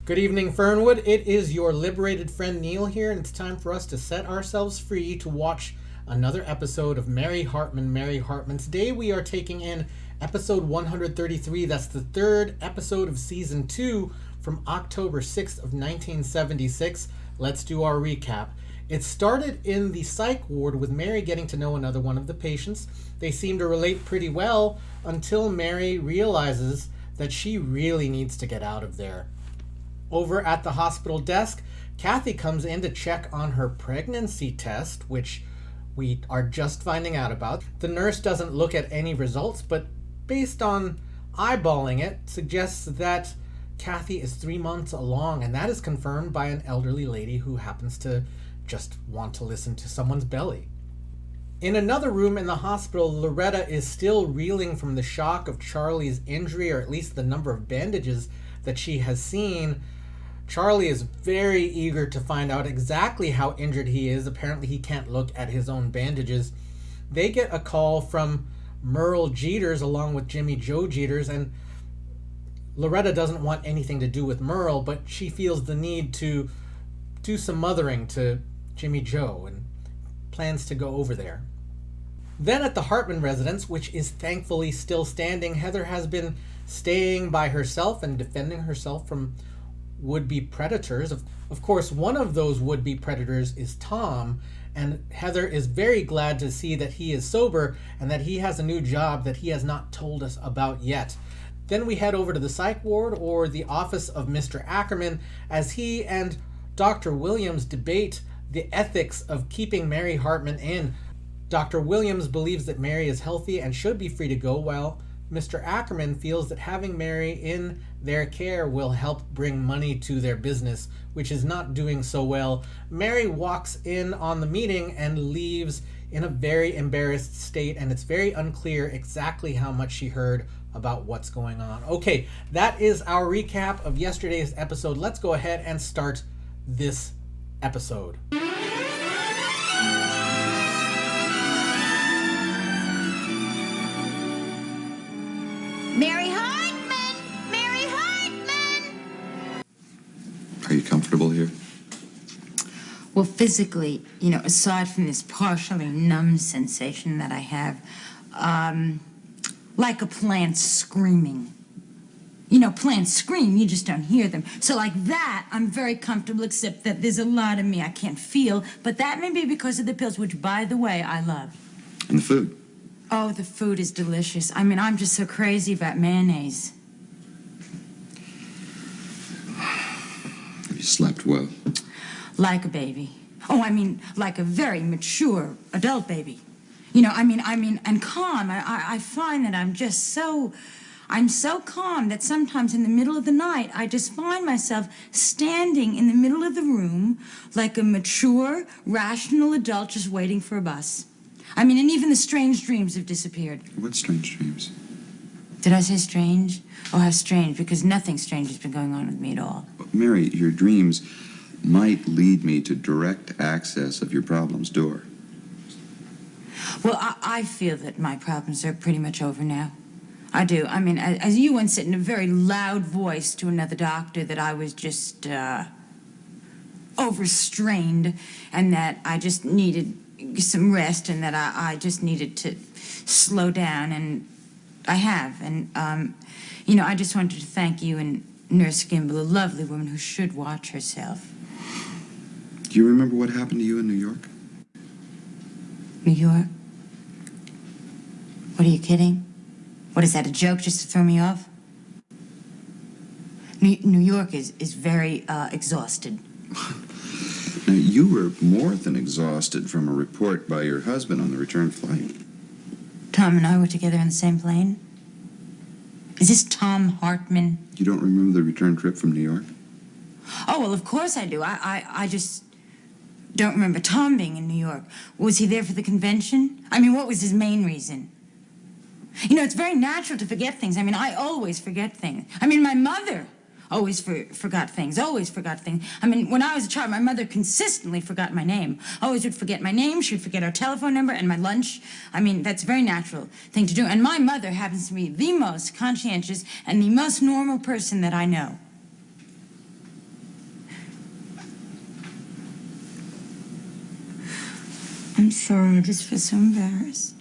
Good evening, Fernwood. It is your liberated friend Neil here, and it's time for us to set ourselves free to watch another episode of Mary Hartman, Mary Hartman. Today we are taking in episode 133. That's the third episode of season 2 from October 6th of 1976. Let's do our recap. It started in the psych ward with Mary getting to know another one of the patients. They seem to relate pretty well until Mary realizes that she really needs to get out of there. Over at the hospital desk, Kathy comes in to check on her pregnancy test, which we are just finding out about. The nurse doesn't look at any results, but based on eyeballing it, suggests that Kathy is 3 months along, and that is confirmed by an elderly lady who happens to just want to listen to someone's belly. In another room in the hospital, Loretta is still reeling from the shock of Charlie's injury, or at least the number of bandages that she has seen. Charlie is very eager to find out exactly how injured he is. Apparently he can't look at his own bandages. They get a call from Merle Jeters along with Jimmy Joe Jeters, and Loretta doesn't want anything to do with Merle, but she feels the need to do some mothering to Jimmy Joe and plans to go over there. Then at the Hartman residence, which is thankfully still standing, Heather has been staying by herself and defending herself from would-be predators. Of course, one of those would-be predators is Tom, and Heather is very glad to see that he is sober and that he has a new job that he has not told us about yet. Then we head over to the psych ward, or the office of Mr. Ackerman, as he and Dr. Williams debate the ethics of keeping Mary Hartman in. Dr. Williams believes that Mary is healthy and should be free to go, while Mr. Ackerman feels that having Mary in their care will help bring money to their business, which is not doing so well. Mary walks in on the meeting and leaves in a very embarrassed state, and it's very unclear exactly how much she heard about what's going on. Okay, that is our recap of yesterday's episode. Let's go ahead and start this episode. Mary Hartman! Mary Hartman! Are you comfortable here? Well, physically, aside from this partially numb sensation that I have, like a plant screaming. Plants scream, you just don't hear them. So like that, I'm very comfortable, except that there's a lot of me I can't feel, but that may be because of the pills, which, by the way, I love. And the food? Oh, the food is delicious. I'm just so crazy about mayonnaise. Have you slept well? Like a baby. Oh, like a very mature adult baby. And calm. I find that I'm so calm that sometimes in the middle of the night, I just find myself standing in the middle of the room like a mature, rational adult just waiting for a bus. And even the strange dreams have disappeared. What strange dreams? Did I say strange? Oh, how strange, because nothing strange has been going on with me at all. Mary, your dreams might lead me to direct access of your problem's door. Well, I feel that my problems are pretty much over now. I do. As you once said in a very loud voice to another doctor, that I was just overstrained, and that I just needed some rest, and that I just needed to slow down, and I have. And, I just wanted to thank you and Nurse Gimbel, a lovely woman who should watch herself. Do you remember what happened to you in New York? New York? What, are you kidding? What, is that a joke just to throw me off? New York is very exhausted. Now, you were more than exhausted from a report by your husband on the return flight. Tom and I were together on the same plane? Is this Tom Hartman? You don't remember the return trip from New York? Oh, well, of course I do. I just don't remember Tom being in New York. Was he there for the convention? What was his main reason? It's very natural to forget things. I always forget things. My mother always forgot things, always forgot things. When I was a child, my mother consistently forgot my name. Always would forget my name. She would forget our telephone number and my lunch. That's a very natural thing to do. And my mother happens to be the most conscientious and the most normal person that I know. I'm sorry, I just feel so embarrassed.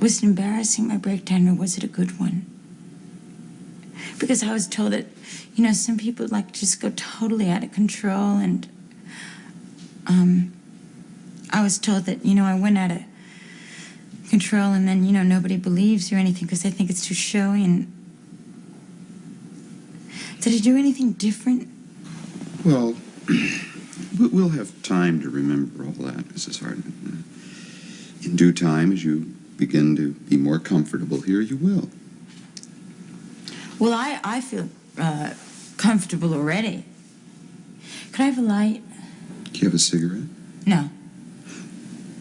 Was it embarrassing, my breakdown, or was it a good one? Because I was told that, some people like just go totally out of control, and I was told that, I went out of control, and then, nobody believes or anything because they think it's too showy. And did I do anything different? Well, we'll have time to remember all that, Mrs. Hartman. In due time, as you begin to be more comfortable here, you will. Well, I feel comfortable already. Could I have a light? Do you have a cigarette? No.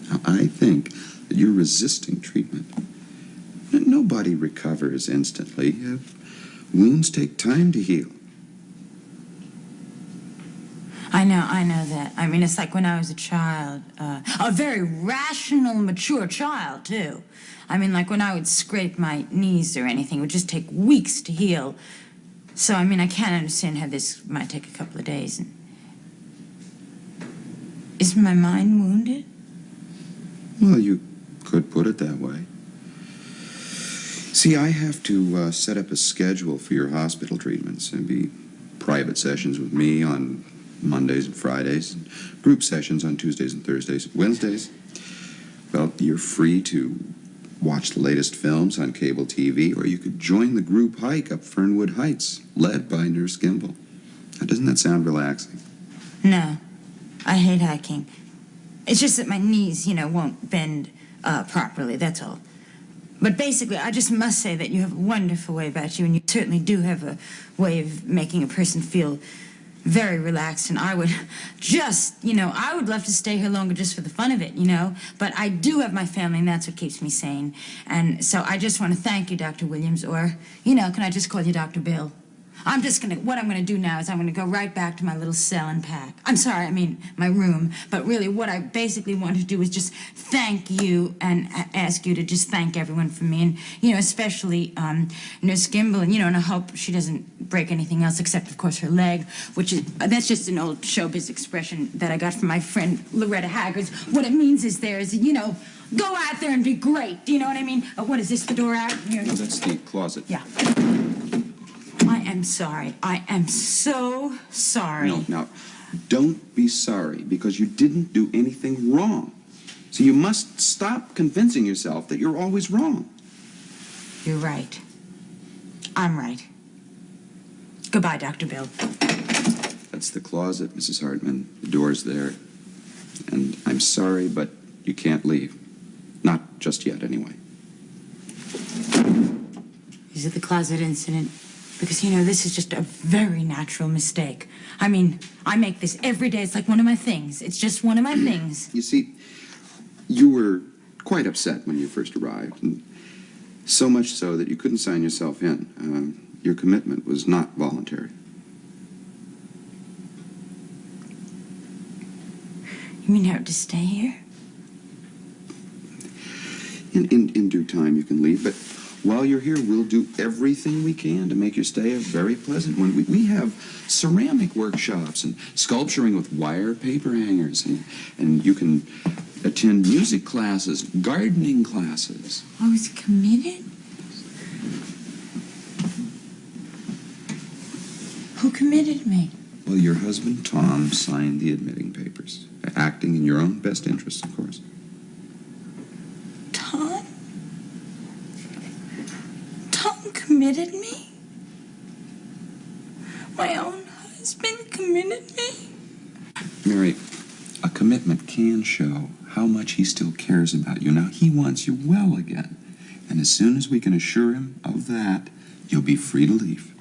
Now, I think that you're resisting treatment. Nobody recovers instantly. Wounds take time to heal. I know that. I mean, it's like when I was a child, a very rational, mature child, too. I mean, like when I would scrape my knees or anything, it would just take weeks to heal. So, I mean, I can't understand how this might take a couple of days. Is my mind wounded? Well, you could put it that way. See, I have to set up a schedule for your hospital treatments. There'd be private sessions with me on Mondays and Fridays, and group sessions on Tuesdays and Thursdays and Wednesdays. Well, you're free to watch the latest films on cable TV, or you could join the group hike up Fernwood Heights, led by Nurse Gimbel. Now, doesn't that sound relaxing? No. I hate hiking. It's just that my knees, won't bend properly, that's all. But basically, I just must say that you have a wonderful way about you, and you certainly do have a way of making a person feel very relaxed, and I would just, I would love to stay here longer just for the fun of it, but I do have my family, and that's what keeps me sane. And so I just want to thank you, Dr. Williams, or, can I just call you Dr. Bill? What I'm gonna do now is I'm gonna go right back to my little cell and pack. I'm sorry, I mean my room. But really what I basically want to do is just thank you and ask you to just thank everyone for me. And, especially Nurse Gimbel, and I hope she doesn't break anything else except, of course, her leg, which is, that's just an old showbiz expression that I got from my friend Loretta Haggard's. What it means is go out there and be great. Do you know what I mean? What is this, the door out? Here. No, that's the closet. Yeah. I am sorry. I am so sorry. No, now, don't be sorry, because you didn't do anything wrong. So you must stop convincing yourself that you're always wrong. You're right. I'm right. Goodbye, Dr. Bill. That's the closet, Mrs. Hartman. The door's there. And I'm sorry, but you can't leave. Not just yet, anyway. Is it the closet incident? Because, this is just a very natural mistake. I mean, I make this every day. It's like one of my things. It's just one of my things. You see, you were quite upset when you first arrived, and so much so that you couldn't sign yourself in. Your commitment was not voluntary. You mean I have to stay here? In due time, you can leave, but while you're here, we'll do everything we can to make your stay a very pleasant one. We have ceramic workshops and sculpturing with wire paper hangers, and you can attend music classes, gardening classes. I was committed? Who committed me? Well, your husband, Tom, signed the admitting papers, acting in your own best interest, of course. Tom? Tom committed me? My own husband committed me? Mary, a commitment can show how much he still cares about you. Now, he wants you well again. And as soon as we can assure him of that, you'll be free to leave.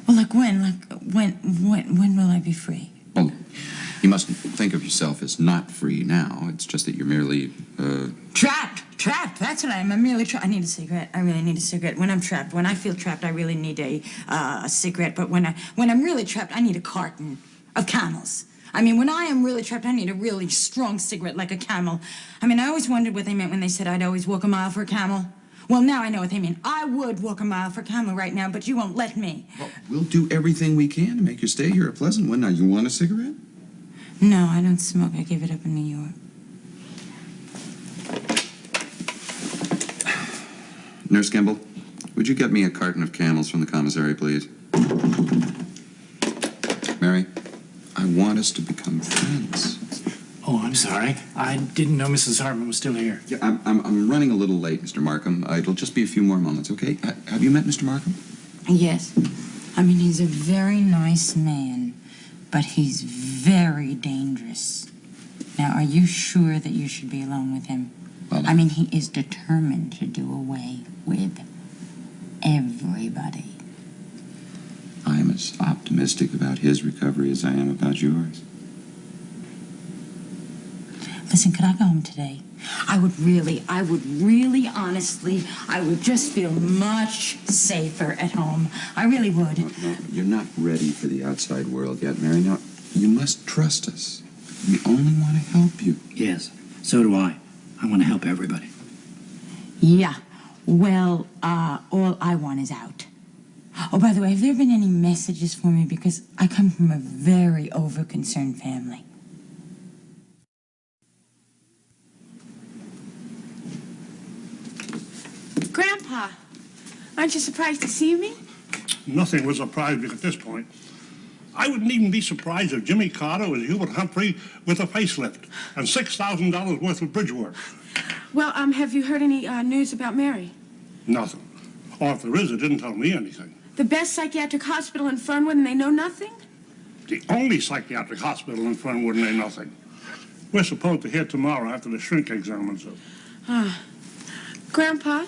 Well, like when? When will I be free? Well, you mustn't think of yourself as not free now. It's just that you're merely, Trapped! That's what I am. I'm merely trapped. I need a cigarette. I really need a cigarette. When I'm trapped, when I feel trapped, I really need a cigarette. But when I'm really trapped, I need a carton of Camels. I mean, when I am really trapped, I need a really strong cigarette like a Camel. I mean, I always wondered what they meant when they said I'd always walk a mile for a Camel. Well, now I know what they mean. I would walk a mile for a Camel right now, but you won't let me. well, we'll do everything we can to make your stay here a pleasant one. Now, you want a cigarette? No, I don't smoke. I gave it up in New York. Nurse Kimball, would you get me a carton of Camels from the commissary, please? Mary, I want us to become friends. Oh, I'm sorry. I didn't know Mrs. Hartman was still here. Yeah, I'm running a little late, Mr. Markham. It'll just be a few more moments, okay? Have you met Mr. Markham? Yes. I mean, he's a very nice man, but he's very dangerous. Now, are you sure that you should be alone with him? Well, I mean, he is determined to do away with everybody. I'm as optimistic about his recovery as I am about yours. Listen, could I go home today? I would really, honestly, I would just feel much safer at home. I really would. No, you're not ready for the outside world yet, Mary. Now, you must trust us. We only want to help you. Yes, so do I. I want to help everybody. Yeah. Well, all I want is out. Oh, by the way, have there been any messages for me? Because I come from a very over-concerned family. Grandpa, aren't you surprised to see me? Nothing would surprise me at this point. I wouldn't even be surprised if Jimmy Carter was Hubert Humphrey with a facelift and $6,000 worth of bridge work. Well, have you heard any news about Mary? Nothing. Or if there is, it didn't tell me anything. The best psychiatric hospital in Fernwood, and they know nothing? The only psychiatric hospital in Fernwood, and they nothing. We're supposed to hear tomorrow after the shrink examines her. Grandpa,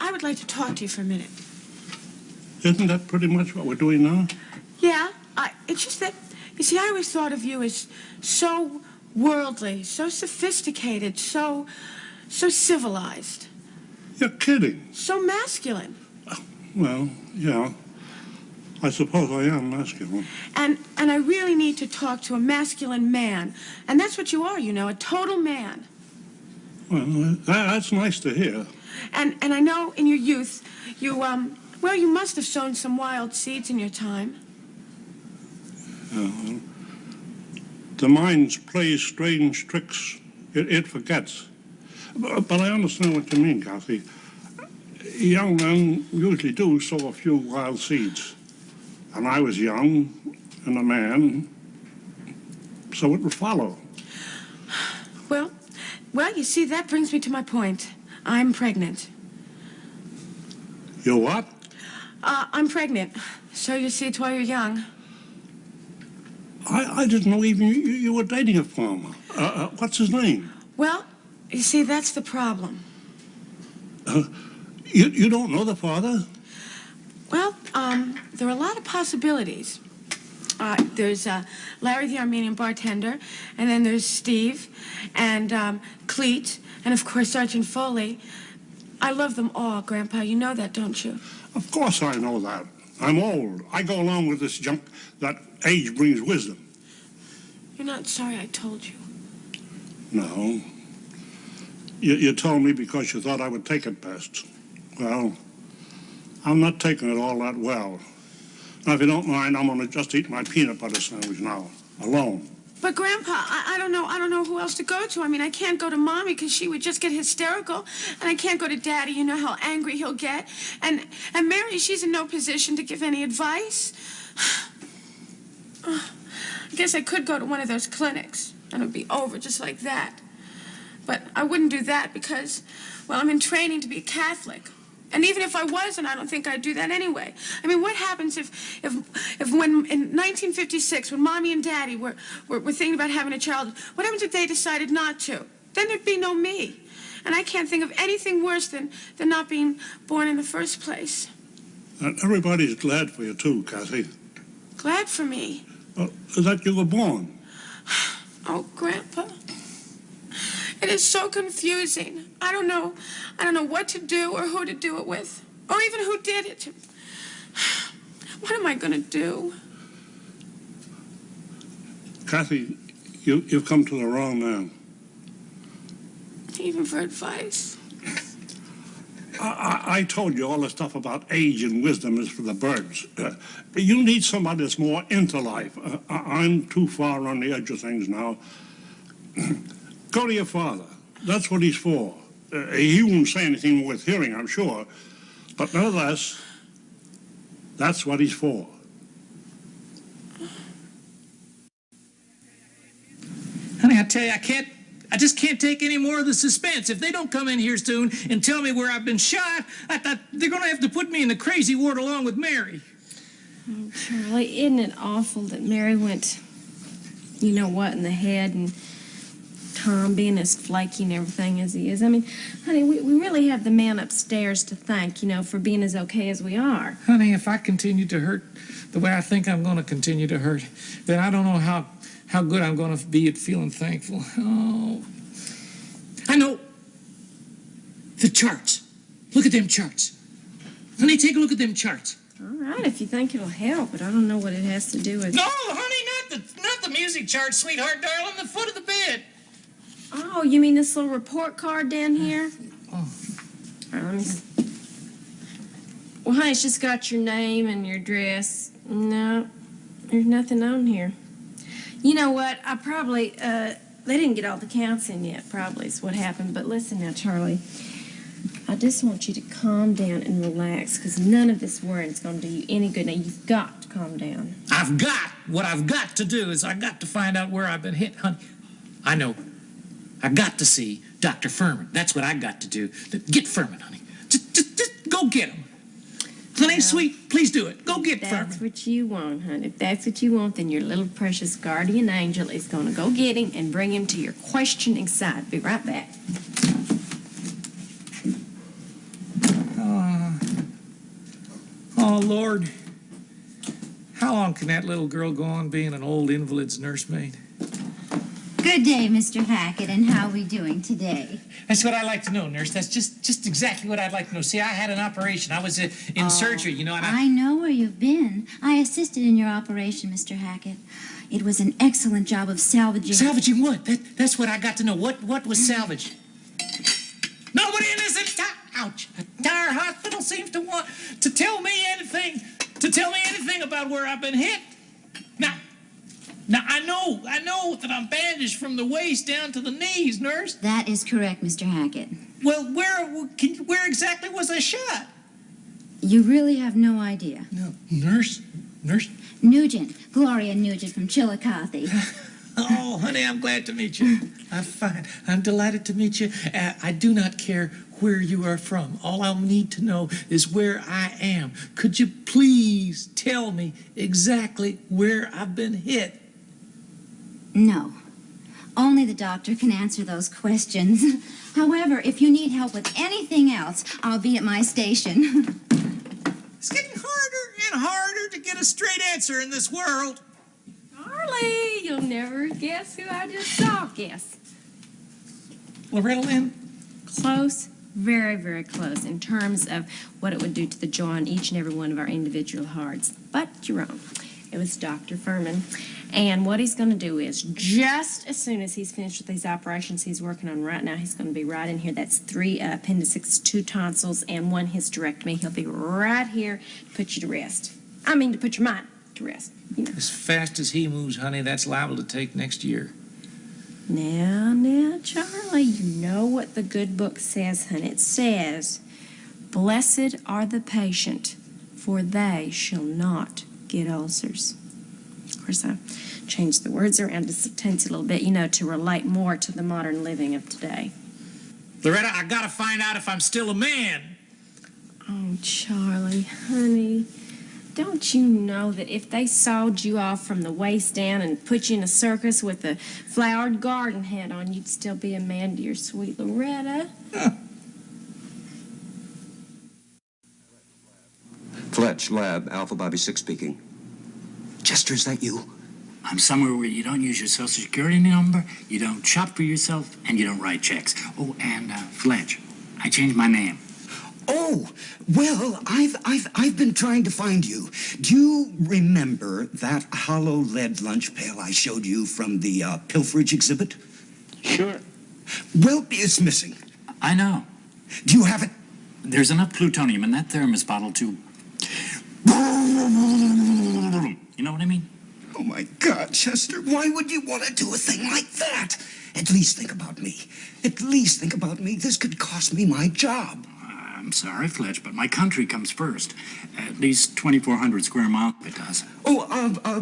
I would like to talk to you for a minute. Isn't that pretty much what we're doing now? Yeah, it's just that, you see, I always thought of you as so worldly, so sophisticated, so civilized. You're kidding. So masculine. Well, yeah. I suppose I am masculine. And I really need to talk to a masculine man. And that's what you are, you know, a total man. Well, that's nice to hear. And I know in your youth, you must have sown some wild seeds in your time. Well, the mind plays strange tricks. It forgets. But I understand what you mean, Kathy. Young men usually do sow a few wild seeds. And I was young and a man, so it would follow. Well, you see, that brings me to my point. I'm pregnant. You're what? I'm pregnant. So you see, it's why you're young. I didn't know even you were dating a farmer. What's his name? Well, you see, that's the problem. You don't know the father? Well, there are a lot of possibilities. There's Larry, the Armenian bartender, and then there's Steve, and Cleet, and of course Sergeant Foley. I love them all, Grandpa. You know that, don't you? Of course I know that. I'm old. I go along with this junk that age brings wisdom. You're not sorry I told you. No. You told me because you thought I would take it best. Well, I'm not taking it all that well. Now, if you don't mind, I'm going to just eat my peanut butter sandwich now, alone. But, Grandpa, I don't know who else to go to. I mean, I can't go to Mommy because she would just get hysterical. And I can't go to Daddy. You know how angry he'll get. And Mary, she's in no position to give any advice. I guess I could go to one of those clinics, and it would be over just like that. But I wouldn't do that because, well, I'm in training to be a Catholic. And even if I wasn't, I don't think I'd do that anyway. I mean, what happens if when in 1956, when Mommy and Daddy were thinking about having a child, what happens if they decided not to? Then there'd be no me. And I can't think of anything worse than not being born in the first place. And everybody's glad for you, too, Kathy. Glad for me. That you were born. Oh, Grandpa. It is so confusing. I don't know what to do or who to do it with, or even who did it. What am I going to do? Kathy, you've come to the wrong man. Even for advice. I told you all the stuff about age and wisdom is for the birds. You need somebody that's more into life. I'm too far on the edge of things now. Go to your father. That's what he's for. He won't say anything worth hearing, I'm sure. But nevertheless, that's what he's for. Honey, I tell you, I just can't take any more of the suspense. If they don't come in here soon and tell me where I've been shot, I thought they're going to have to put me in the crazy ward along with Mary. Oh, Charlie, isn't it awful that Mary went, you know what, in the head, and Tom being as flaky and everything as he is? I mean, honey, we really have the man upstairs to thank, you know, for being as okay as we are. Honey, if I continue to hurt the way I think I'm going to continue to hurt, then I don't know how good I'm going to be at feeling thankful. Oh, I know. The charts. Look at them charts. Honey, take a look at them charts. All right, if you think it'll help, but I don't know what it has to do with... No, honey, not the music chart, sweetheart, darling, the foot of the bed. Oh, you mean this little report card down here? Oh. All right, let me see. Well, honey, it's just got your name and your address. No, there's nothing on here. You know what? I probably, they didn't get all the counts in yet, probably is what happened. But listen now, Charlie, I just want you to calm down and relax, because none of this worrying is going to do you any good. Now, you've got to calm down. What I've got to do is I got to find out where I've been hit, honey. I know. I got to see Dr. Furman. That's what I got to do. Get Furman, honey. Just go get him. Honey, well, sweet, please do it. Go get Furman. That's what you want, honey. If that's what you want, then your little precious guardian angel is going to go get him and bring him to your questioning side. Be right back. Oh, Lord. How long can that little girl go on being an old invalid's nursemaid? Good day, Mr. Hackett, and how are we doing today? That's what I'd like to know, nurse. That's just exactly what I'd like to know. See, I had an operation. I was in surgery, you know, and I know where you've been. I assisted in your operation, Mr. Hackett. It was an excellent job of salvaging... Salvaging what? That's what I got to know. What was salvaged? Nobody in this entire hospital seems to want to tell me anything about where I've been hit. Now, I know that I'm bandaged from the waist down to the knees, nurse. That is correct, Mr. Hackett. Well, where exactly was I shot? You really have no idea. No, nurse? Nugent, Gloria Nugent from Chillicothe. Oh, honey, I'm glad to meet you. I'm fine. I'm delighted to meet you. I do not care where you are from. All I'll need to know is where I am. Could you please tell me exactly where I've been hit? No. Only the doctor can answer those questions. However, if you need help with anything else, I'll be at my station. It's getting harder and harder to get a straight answer in this world. Charlie, you'll never guess who I just saw. Guess. Loretta Lynn? Close. Very, very close in terms of what it would do to the jaw on each and every one of our individual hearts. But you're wrong. It was Dr. Furman. And what he's going to do is, just as soon as he's finished with these operations he's working on right now, he's going to be right in here. That's 3 appendixes, 2 tonsils, and 1 hysterectomy. He'll be right here to put you to rest. I mean, to put your mind to rest. You know. As fast as he moves, honey, that's liable to take next year. Now, Charlie, you know what the good book says, honey. It says, "Blessed are the patient, for they shall not get ulcers." Of course, I changed the words around just a teensy little bit, you know, to relate more to the modern living of today. Loretta, I gotta find out if I'm still a man. Oh, Charlie, honey, don't you know that if they sawed you off from the waist down and put you in a circus with a flowered garden hat on, you'd still be a man, dear sweet Loretta? Fletch, Lab, Alpha Bobby 6 speaking. Chester, is that you? I'm somewhere where you don't use your Social Security number, you don't shop for yourself, and you don't write checks. Oh, and Fletch, I changed my name. Oh, well, I've been trying to find you. Do you remember that hollow lead lunch pail I showed you from the pilferage exhibit? Sure. Well, it's missing. I know. Do you have it? There's enough plutonium in that thermos bottle to... You know what I mean? Oh, my God, Chester, why would you want to do a thing like that? At least think about me. At least think about me. This could cost me my job. I'm sorry, Fletch, but my country comes first. At least 2,400 square miles it does. Oh,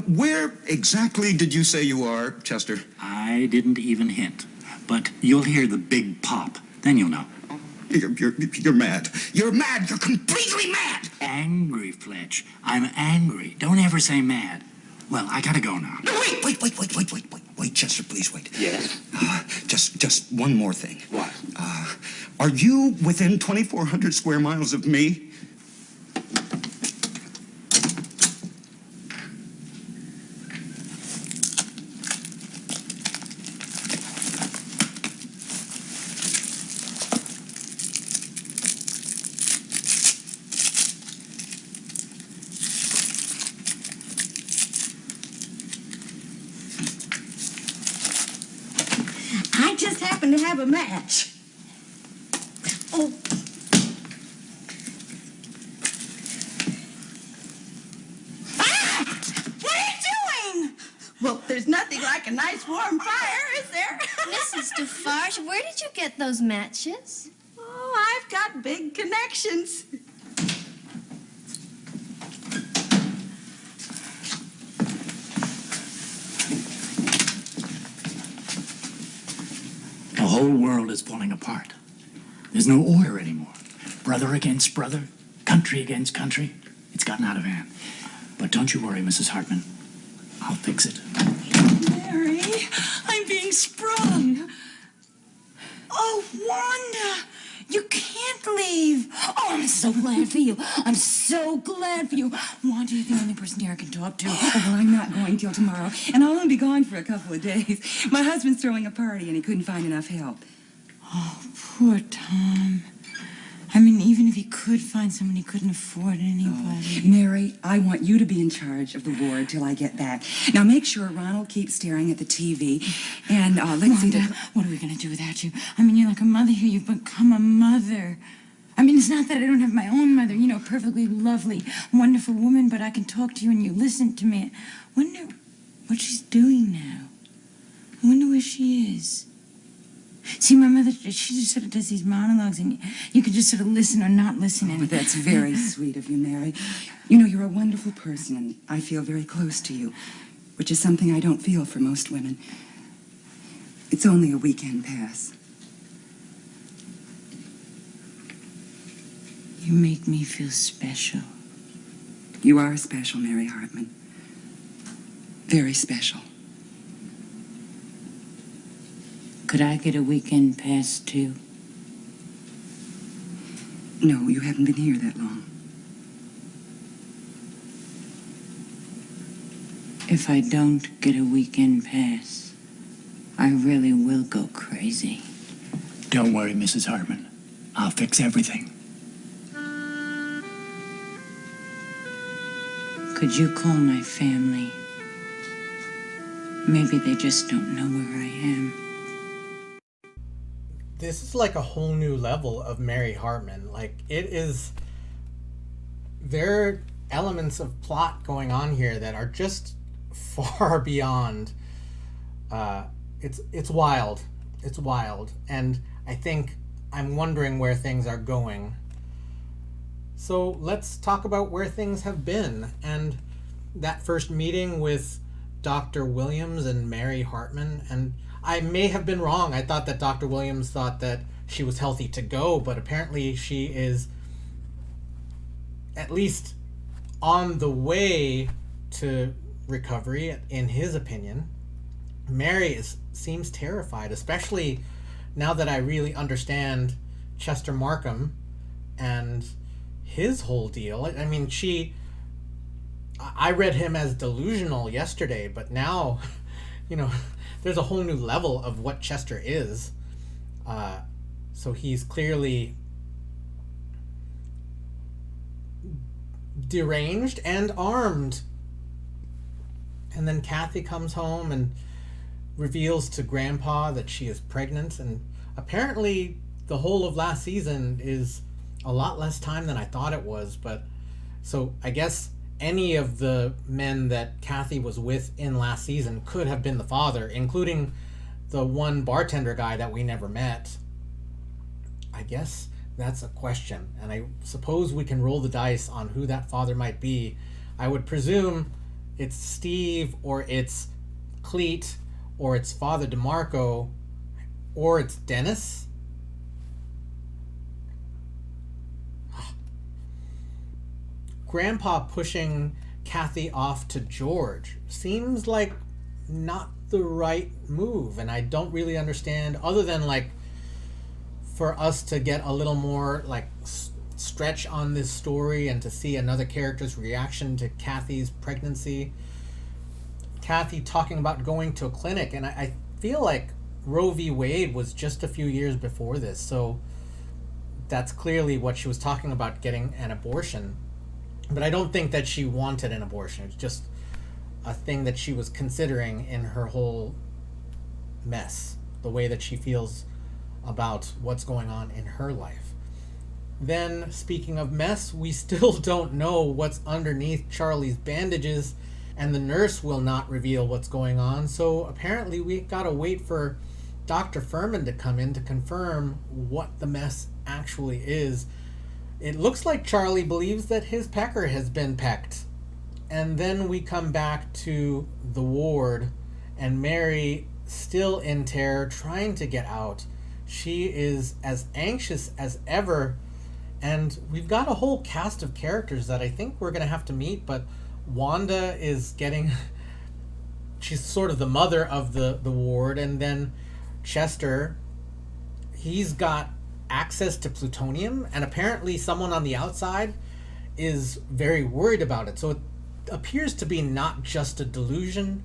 where exactly did you say you are, Chester? I didn't even hint. But you'll hear the big pop. Then you'll know. You're mad. You're mad. You're completely mad. Angry, Fletch. I'm angry. Don't ever say mad. Well, I gotta go now. No, wait, Chester, please wait. Yes? Just one more thing. What? Are you within 2,400 square miles of me? I just happen to have a match. Oh. Ah! What are you doing? Well, there's nothing like a nice warm fire, is there? Mrs. Defarge, where did you get those matches? Oh, I've got big connections. The whole world is falling apart. There's no order anymore. Brother against brother, country against country. It's gotten out of hand. But don't you worry, Mrs. Hartman. I'll fix it. Mary, I'm being sprung. Oh, Wanda, you can't leave. Oh, I'm so glad for you. I'm so glad for you. Wanda, you're the only person here I can talk to. Oh, well, I'm not going till tomorrow, and I'll only be gone for a couple of days. My husband's throwing a party, and he couldn't find enough help. Oh, poor Tom. I mean, even if he could find someone, he couldn't afford anybody. Mary, I want you to be in charge of the ward till I get back. Now, make sure Ronald keeps staring at the TV, and let's see. Wanda, what are we going to do without you? I mean, you're like a mother here. You've become a mother. I mean, it's not that I don't have my own mother, you know, perfectly lovely, wonderful woman, but I can talk to you and you listen to me. I wonder what she's doing now. I wonder where she is. See, my mother, she just sort of does these monologues, and you can just sort of listen or not listen. But that's very sweet of you, Mary. You know, you're a wonderful person, and I feel very close to you, which is something I don't feel for most women. It's only a weekend pass. You make me feel special. You are special, Mary Hartman. Very special. Could I get a weekend pass, too? No, you haven't been here that long. If I don't get a weekend pass, I really will go crazy. Don't worry, Mrs. Hartman. I'll fix everything. Could you call my family? Maybe they just don't know where I am. This is like a whole new level of Mary Hartman. Like, it is... There are elements of plot going on here that are just far beyond... It's wild. It's wild. And I think I'm wondering where things are going. So let's talk about where things have been. And that first meeting with Dr. Williams and Mary Hartman, and I may have been wrong. I thought that Dr. Williams thought that she was healthy to go, but apparently she is at least on the way to recovery, in his opinion. Mary seems terrified, especially now that I really understand Chester Markham and his whole deal. I mean, I read him as delusional yesterday, but now, you know, there's a whole new level of what Chester is. So he's clearly deranged and armed. And then Kathy comes home and reveals to Grandpa that she is pregnant. And apparently the whole of last season is a lot less time than I thought it was. But so I guess any of the men that Kathy was with in last season could have been the father, including the one bartender guy that we never met. I guess that's a question, and I suppose we can roll the dice on who that father might be. I would presume it's Steve, or it's Cleet, or it's Father DeMarco, or it's Dennis. Grandpa pushing Kathy off to George seems like not the right move, and I don't really understand, other than like for us to get a little more like stretch on this story and to see another character's reaction to Kathy's pregnancy. Kathy talking about going to a clinic, and I feel like Roe v. Wade was just a few years before this, so that's clearly what she was talking about, getting an abortion. But I don't think that she wanted an abortion. It's just a thing that she was considering in her whole mess, the way that she feels about what's going on in her life. Then, speaking of mess, we still don't know what's underneath Charlie's bandages, and the nurse will not reveal what's going on, so apparently we gotta wait for Dr. Furman to come in to confirm what the mess actually is. It looks like Charlie believes that his pecker has been pecked. And then we come back to the ward, and Mary, still in terror, trying to get out. She is as anxious as ever, and we've got a whole cast of characters that I think we're going to have to meet, but Wanda is getting... she's sort of the mother of the ward, and then Chester, he's got access to plutonium, and apparently someone on the outside is very worried about it. So it appears to be not just a delusion.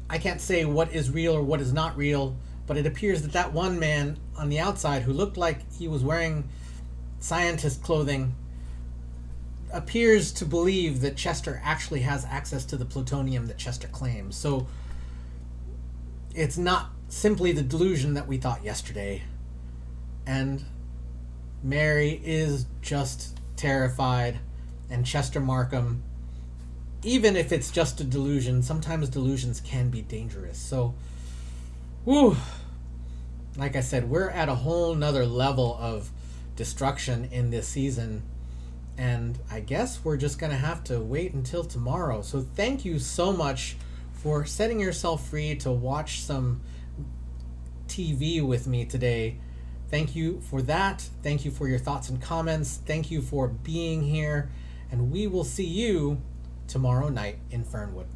I can't say what is real or what is not real, but it appears that that one man on the outside who looked like he was wearing scientist clothing appears to believe that Chester actually has access to the plutonium that Chester claims. So it's not simply the delusion that we thought yesterday. And Mary is just terrified, and Chester Markham, even if it's just a delusion, sometimes delusions can be dangerous. So, whew, like I said, we're at a whole nother level of destruction in this season, and I guess we're just gonna have to wait until tomorrow. So thank you so much for setting yourself free to watch some TV with me today. Thank you for that. Thank you for your thoughts and comments. Thank you for being here, and we will see you tomorrow night in Fernwood.